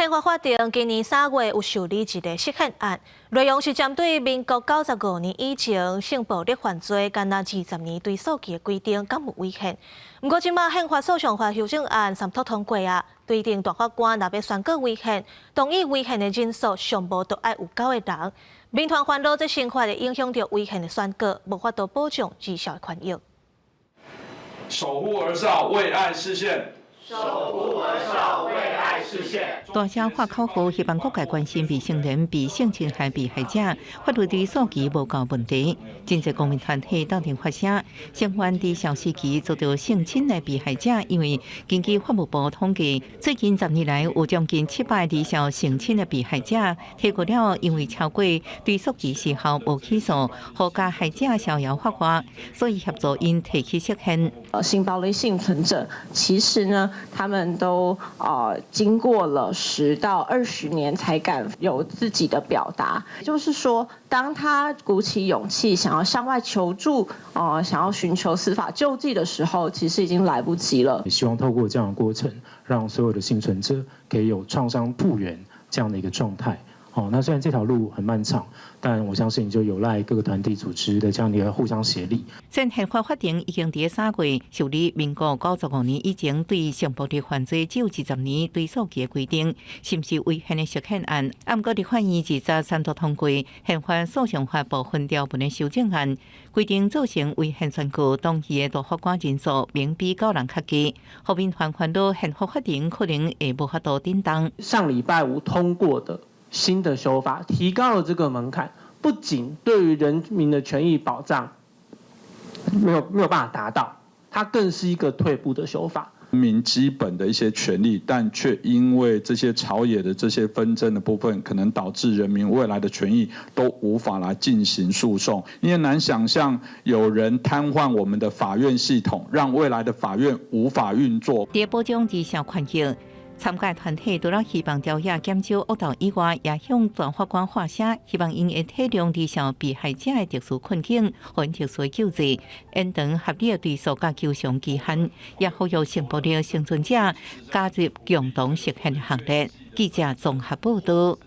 宪法法庭今年3月有受理一个释宪案，内容是针对民国95年以前性暴力犯罪监拿20年追诉期的规定，敢有违宪？不过，即马宪法诉讼法修正案三读通过啊，规定大法官若要宣告违宪，同意违宪的人数上无都要有9个人。民团烦恼这新法会影响到违宪的宣告，无法度保障绩效的权益。守护儿少，为爱实现。 守护儿少，为爱实现。大声发口号，希望各界关心未成年被性侵害被害者法律追诉期无够问题。真侪公民团体斗阵发声，声援伫小时期遭到性侵的被害者，因为根据法务部统计，最近10年来有将近700例受性侵的被害者提过了，因为超过追诉期时效无起诉，互加害者逍遥法外，所以协助因提起释宪。性暴力幸存者其实呢。 他们都经过了10到20年才敢有自己的表达，就是说，当他鼓起勇气想要向外求助，想要寻求司法救济的时候，其实已经来不及了。希望透过这样的过程，让所有的幸存者可以有创伤复原这样的一个状态。 那虽然这条路很漫长，但我相信就有赖各个团体组织的这样的一个互相协力。宪法庭已经伫3月受理民国95年以前对性暴力犯罪只有20年追诉期的规定，是不是违宪的释宪案？不过，立法院23读通过宪法诉讼法部分条文的修正案，规定造成违宪选举当期的大法官人数明比9人较低，后面烦恼宪法法庭可能会无法度顶当。上礼拜5通过的。 新的修法提高了这个门槛，不仅对于人民的权益保障没有办法达到，它更是一个退步的修法。人民基本的一些权利，但却因为这些朝野的这些纷争的部分，可能导致人民未来的权益都无法来进行诉讼。你也难想象有人瘫痪我们的法院系统，让未来的法院无法运作。第保障绩效权益。 参加团体除了希望调查减少恶斗以外，也向大法官发声，希望因会体谅知晓被害者的特殊困境，还特殊救济，延长合理的追诉甲求偿期限，也呼吁性暴力幸存者加入共同实现的行列。记者综合报道。